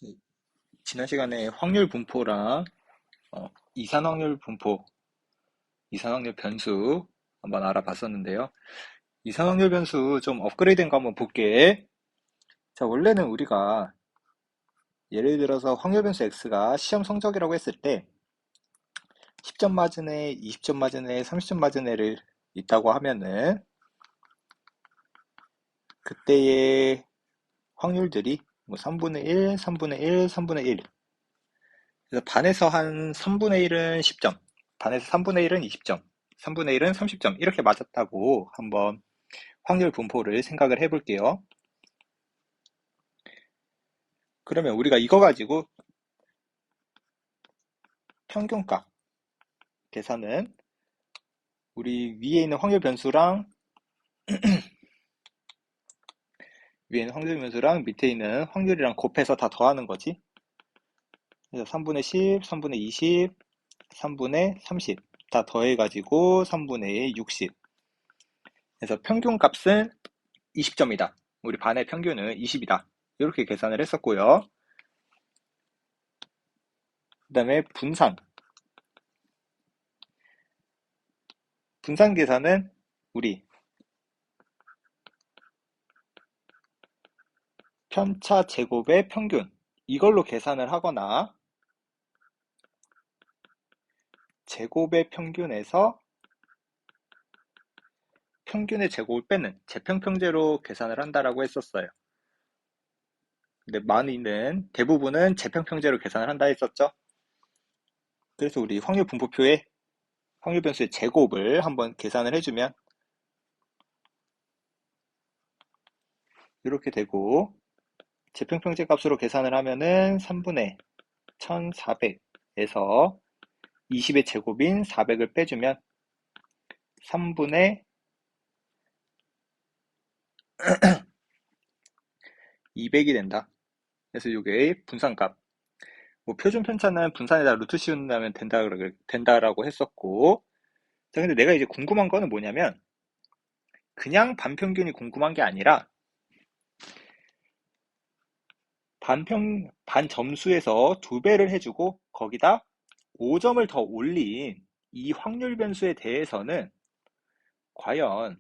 네, 지난 시간에 확률 분포랑 이산 확률 분포, 이산 확률 변수 한번 알아봤었는데요. 이산 확률 변수 좀 업그레이드된 거 한번 볼게. 자, 원래는 우리가 예를 들어서 확률 변수 x가 시험 성적이라고 했을 때 10점 맞은 애, 20점 맞은 애, 30점 맞은 애를 있다고 하면은 그때의 확률들이 뭐 3분의 1, 3분의 1, 3분의 1. 그래서 반에서 한 3분의 1은 10점, 반에서 3분의 1은 20점, 3분의 1은 30점 이렇게 맞았다고 한번 확률 분포를 생각을 해볼게요. 그러면 우리가 이거 가지고 평균값 계산은 우리 위에 있는 확률 변수랑 밑에 있는 확률이랑 곱해서 다 더하는 거지. 그래서 3분의 10, 3분의 20, 3분의 30 다 더해가지고 3분의 60. 그래서 평균값은 20점이다. 우리 반의 평균은 20이다. 이렇게 계산을 했었고요. 그 다음에 분산 계산은 우리 편차 제곱의 평균 이걸로 계산을 하거나 제곱의 평균에서 평균의 제곱을 빼는 재평평제로 계산을 한다라고 했었어요. 근데 대부분은 재평평제로 계산을 한다 했었죠. 그래서 우리 확률 분포표에 확률 변수의 제곱을 한번 계산을 해주면 이렇게 되고 재평평제 값으로 계산을 하면은 3분의 1400에서 20의 제곱인 400을 빼주면 3분의 200이 된다. 그래서 이게 분산값. 뭐 표준 편차는 분산에다 루트 씌운다면 된다라고 했었고. 자, 근데 내가 이제 궁금한 거는 뭐냐면 그냥 반평균이 궁금한 게 아니라 반 점수에서 2배를 해주고 거기다 5점을 더 올린 이 확률 변수에 대해서는 과연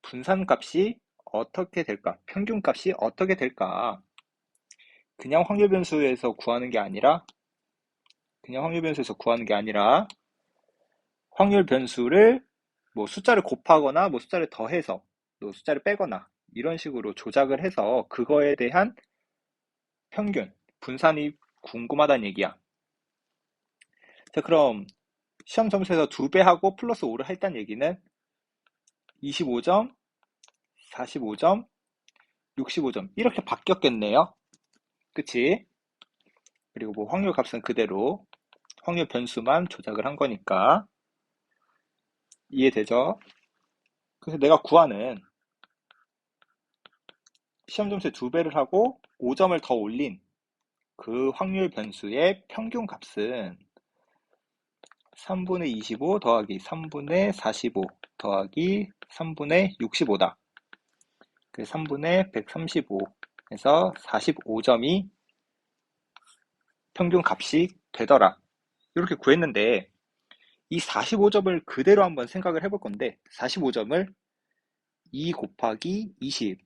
분산값이 어떻게 될까? 평균값이 어떻게 될까? 그냥 확률 변수에서 구하는 게 아니라 확률 변수를 뭐 숫자를 곱하거나 뭐 숫자를 더해서 또 숫자를 빼거나 이런 식으로 조작을 해서 그거에 대한 평균, 분산이 궁금하다는 얘기야. 자, 그럼 시험 점수에서 2배하고 플러스 5를 했다는 얘기는 25점, 45점, 65점 이렇게 바뀌었겠네요. 그치? 그리고 뭐 확률 값은 그대로 확률 변수만 조작을 한 거니까 이해되죠? 그래서 내가 구하는 시험 점수의 2배를 하고 5점을 더 올린 그 확률 변수의 평균 값은 3분의 25 더하기 3분의 45 더하기 3분의 65다. 그 3분의 135에서 45점이 평균 값이 되더라. 이렇게 구했는데 이 45점을 그대로 한번 생각을 해볼 건데 45점을 2 곱하기 20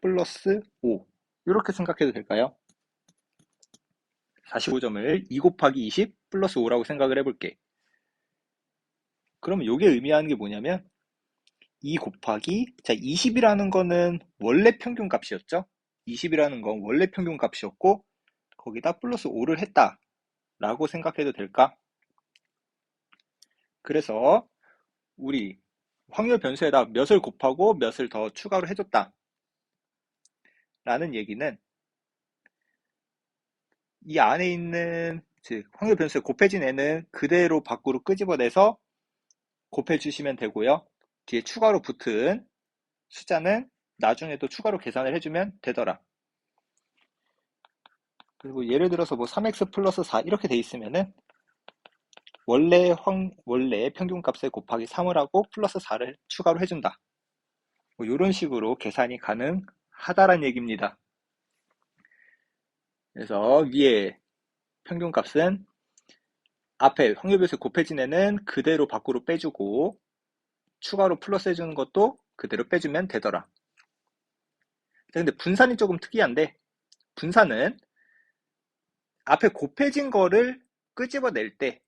플러스 5 이렇게 생각해도 될까요? 45점을 2 곱하기 20 플러스 5라고 생각을 해볼게. 그러면 이게 의미하는 게 뭐냐면 2 곱하기 자 20이라는 거는 원래 평균 값이었죠. 20이라는 건 원래 평균 값이었고 거기다 플러스 5를 했다 라고 생각해도 될까? 그래서 우리 확률 변수에다 몇을 곱하고 몇을 더 추가로 해줬다 라는 얘기는 이 안에 있는 즉 확률 변수에 곱해진 애는 그대로 밖으로 끄집어내서 곱해주시면 되고요. 뒤에 추가로 붙은 숫자는 나중에 또 추가로 계산을 해주면 되더라. 그리고 예를 들어서 뭐 3x 플러스 4 이렇게 돼 있으면은 원래 평균값에 곱하기 3을 하고 플러스 4를 추가로 해준다. 뭐 이런 식으로 계산이 가능하다란 얘기입니다. 그래서 위에 평균값은 앞에 확률변수 곱해진 애는 그대로 밖으로 빼주고 추가로 플러스 해주는 것도 그대로 빼주면 되더라. 근데 분산이 조금 특이한데, 분산은 앞에 곱해진 거를 끄집어낼 때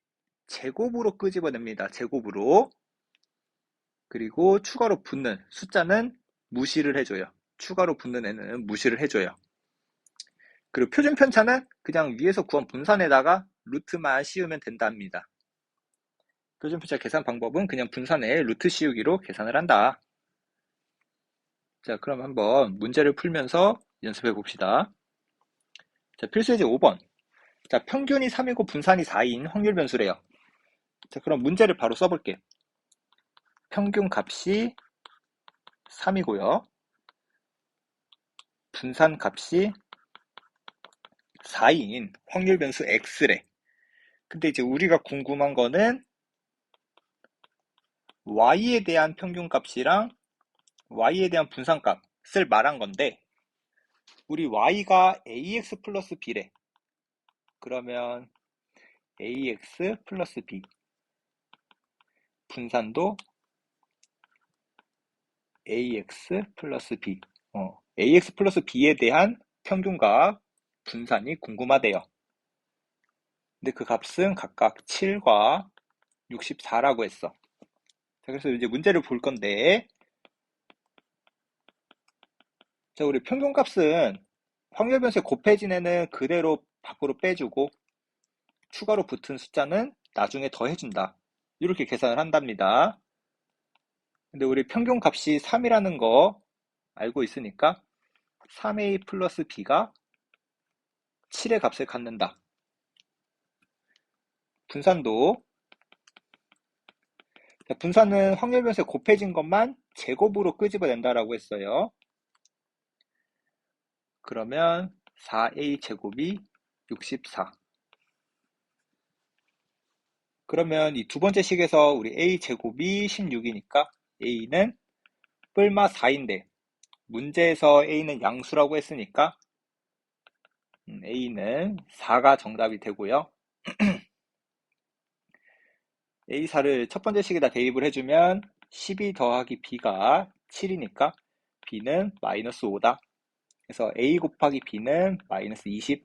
제곱으로 끄집어냅니다. 제곱으로. 그리고 추가로 붙는 숫자는 무시를 해줘요. 추가로 붙는 애는 무시를 해줘요. 그리고 표준 편차는 그냥 위에서 구한 분산에다가 루트만 씌우면 된답니다. 표준 편차 계산 방법은 그냥 분산에 루트 씌우기로 계산을 한다. 자, 그럼 한번 문제를 풀면서 연습해 봅시다. 자, 필수예제 5번. 자, 평균이 3이고 분산이 4인 확률 변수래요. 자, 그럼 문제를 바로 써볼게. 평균 값이 3이고요. 분산 값이 4인 확률 변수 x래. 근데 이제 우리가 궁금한 거는 y에 대한 평균 값이랑 y에 대한 분산 값을 말한 건데, 우리 y가 ax 플러스 b래. 그러면 ax 플러스 b, 분산도 ax 플러스 b, ax 플러스 b에 대한 평균과 분산이 궁금하대요. 근데 그 값은 각각 7과 64라고 했어. 자, 그래서 이제 문제를 볼 건데, 자, 우리 평균값은 확률 변수에 곱해진 애는 그대로 밖으로 빼주고 추가로 붙은 숫자는 나중에 더해준다. 이렇게 계산을 한답니다. 근데 우리 평균값이 3이라는 거 알고 있으니까 3a 플러스 b가 7의 값을 갖는다. 분산도, 분산은 확률 변수에 곱해진 것만 제곱으로 끄집어낸다라고 했어요. 그러면 4a 제곱이 64. 그러면 이 두 번째 식에서 우리 a 제곱이 16이니까 a는 뿔마 4인데 문제에서 a는 양수라고 했으니까 a는 4가 정답이 되고요. a4를 첫 번째 식에다 대입을 해주면 12 더하기 b가 7이니까 b는 마이너스 5다. 그래서 a 곱하기 b는 마이너스 20.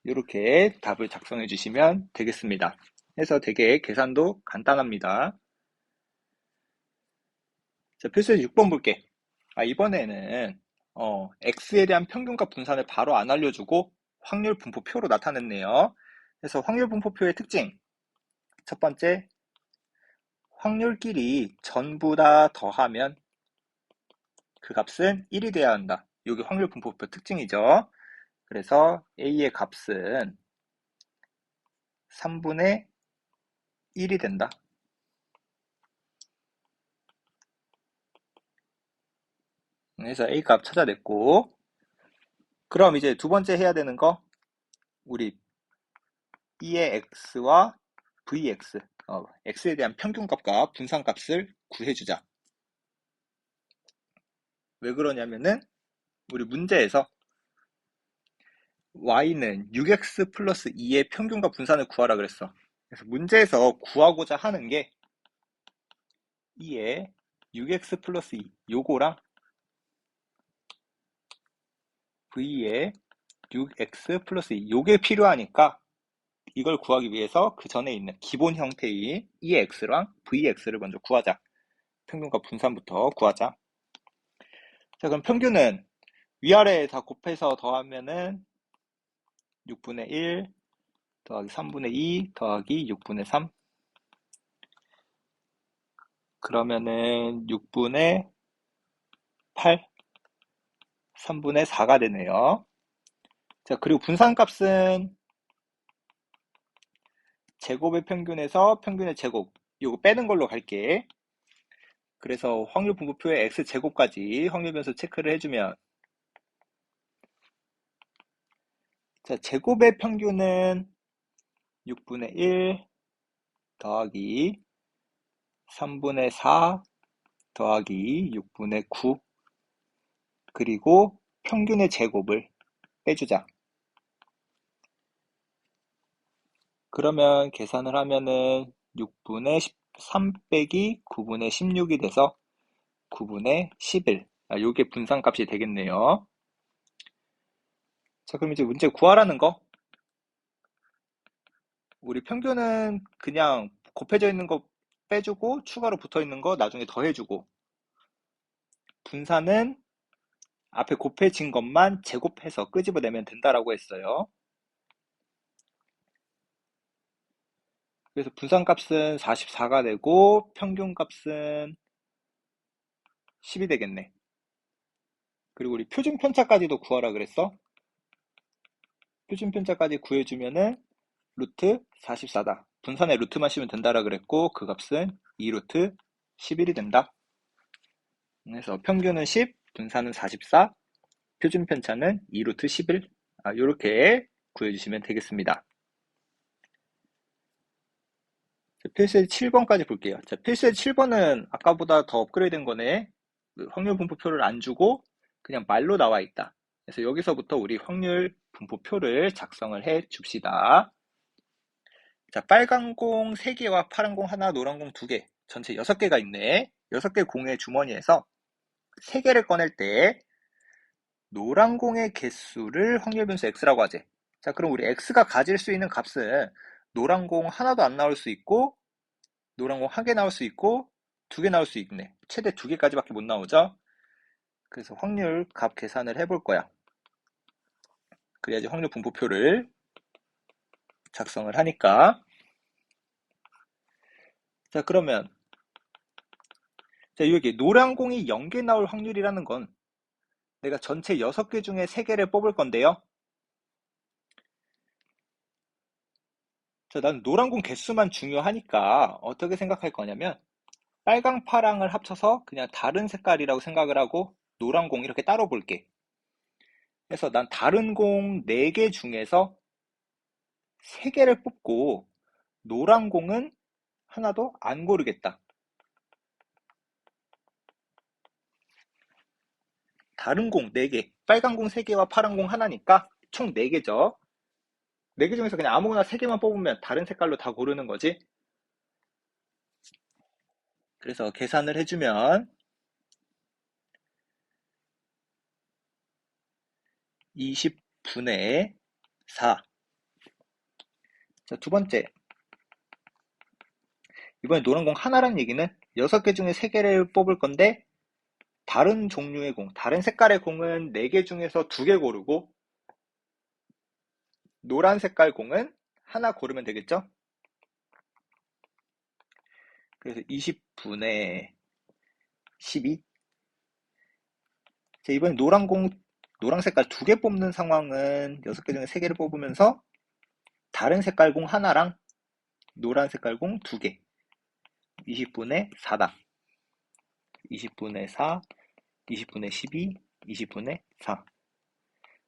이렇게 답을 작성해 주시면 되겠습니다. 그래서 되게 계산도 간단합니다. 자, 필수예제 6번 볼게. 이번에는 x에 대한 평균값 분산을 바로 안 알려주고 확률 분포표로 나타냈네요. 그래서 확률 분포표의 특징. 첫 번째, 확률끼리 전부 다 더하면 그 값은 1이 돼야 한다. 이게 확률 분포표 특징이죠. 그래서 a의 값은 3분의 1이 된다. 그래서 a 값 찾아냈고, 그럼 이제 두 번째 해야 되는 거, 우리 b의 x와 vx, x에 대한 평균값과 분산값을 구해주자. 왜 그러냐면은 우리 문제에서 y는 6x 플러스 2의 평균과 분산을 구하라 그랬어. 그래서 문제에서 구하고자 하는 게 2의 6x 플러스 2 요거랑 v의 6x 플러스 2 요게 필요하니까 이걸 구하기 위해서 그 전에 있는 기본 형태인 2x랑 vx를 먼저 구하자. 평균과 분산부터 구하자. 자, 그럼 평균은 위아래 다 곱해서 더하면은 6분의 1 더하기 3분의 2 더하기 6분의 3. 그러면은 6분의 8, 3분의 4가 되네요. 자, 그리고 분산값은 제곱의 평균에서 평균의 제곱, 이거 빼는 걸로 갈게. 그래서 확률 분포표에 x제곱까지 확률 변수 체크를 해주면, 자, 제곱의 평균은 6분의 1 더하기 3분의 4 더하기 6분의 9, 그리고 평균의 제곱을 빼주자. 그러면 계산을 하면은 6분의 13 빼기 9분의 16이 돼서 9분의 11. 요게 분산값이 되겠네요. 자, 그럼 이제 문제 구하라는 거. 우리 평균은 그냥 곱해져 있는 거 빼주고 추가로 붙어 있는 거 나중에 더해주고, 분산은 앞에 곱해진 것만 제곱해서 끄집어내면 된다라고 했어요. 그래서 분산값은 44가 되고 평균값은 10이 되겠네. 그리고 우리 표준편차까지도 구하라 그랬어. 표준편차까지 구해주면은 루트 44다. 분산에 루트만 씌우면 된다라 그랬고 그 값은 2루트 11이 된다. 그래서 평균은 10, 분산은 44, 표준편차는 2루트 11. 이렇게 구해주시면 되겠습니다. 필수의 7번까지 볼게요. 자, 필수의 7번은 아까보다 더 업그레이드된 거네. 확률 분포표를 안 주고 그냥 말로 나와 있다. 그래서 여기서부터 우리 확률 분포표를 작성을 해 줍시다. 자, 빨간 공 3개와 파란 공 하나, 노란 공 2개, 전체 6개가 있네. 6개 공의 주머니에서 3개를 꺼낼 때 노란 공의 개수를 확률 변수 x라고 하지. 자, 그럼 우리 x가 가질 수 있는 값은 노란 공 하나도 안 나올 수 있고 노란 공 1개 나올 수 있고 2개 나올 수 있네. 최대 2개까지밖에 못 나오죠. 그래서 확률 값 계산을 해볼 거야. 그래야지 확률 분포표를 작성을 하니까. 자, 그러면 자, 여기 노란 공이 0개 나올 확률이라는 건 내가 전체 6개 중에 3개를 뽑을 건데요. 자, 난 노란 공 개수만 중요하니까 어떻게 생각할 거냐면 빨강, 파랑을 합쳐서 그냥 다른 색깔이라고 생각을 하고 노란 공 이렇게 따로 볼게. 그래서 난 다른 공 4개 중에서 3개를 뽑고 노란 공은 하나도 안 고르겠다. 다른 공 4개, 빨간 공 3개와 파란 공 하나니까 총 4개죠. 4개 중에서 그냥 아무거나 3개만 뽑으면 다른 색깔로 다 고르는 거지. 그래서 계산을 해주면 20분의 4. 자, 두 번째. 이번에 노란 공 하나란 얘기는 6개 중에 3개를 뽑을 건데 다른 종류의 공, 다른 색깔의 공은 4개 중에서 2개 고르고 노란 색깔 공은 하나 고르면 되겠죠? 그래서 20분의 12. 자, 이번에 노란 공, 노란 색깔 2개 뽑는 상황은 6개 중에 3개를 뽑으면서 다른 색깔 공 하나랑 노란 색깔 공 2개. 20분의 4다. 20분의 4, 20분의 12, 20분의 4.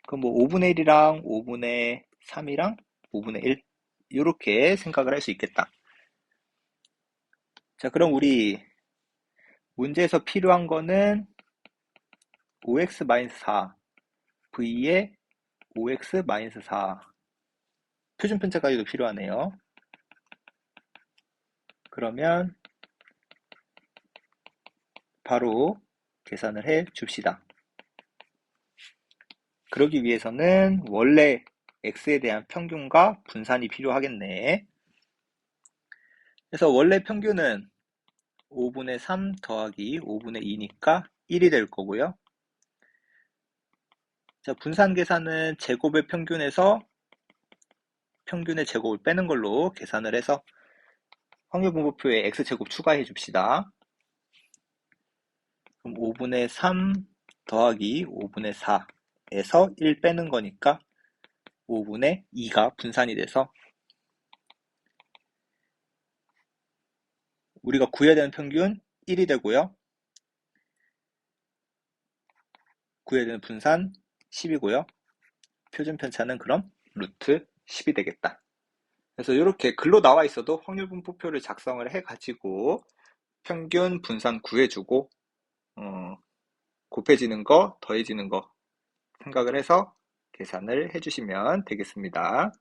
그럼 뭐 5분의 1이랑 5분의 3이랑 5분의 1 이렇게 생각을 할 수 있겠다. 자, 그럼 우리 문제에서 필요한 거는 5x-4 v에 5x-4 표준편차까지도 필요하네요. 그러면 바로 계산을 해 줍시다. 그러기 위해서는 원래 x에 대한 평균과 분산이 필요하겠네. 그래서 원래 평균은 5분의 3 더하기 5분의 2니까 1이 될 거고요. 자, 분산 계산은 제곱의 평균에서 평균의 제곱을 빼는 걸로 계산을 해서 확률 분포표에 x제곱 추가해 줍시다. 그럼 5분의 3 더하기 5분의 4에서 1 빼는 거니까 5분의 2가 분산이 돼서 우리가 구해야 되는 평균 1이 되고요. 구해야 되는 분산 10이고요. 표준 편차는 그럼 루트 10이 되겠다. 그래서 이렇게 글로 나와 있어도 확률 분포표를 작성을 해가지고 평균 분산 구해주고 곱해지는 거, 더해지는 거 생각을 해서 계산을 해주시면 되겠습니다.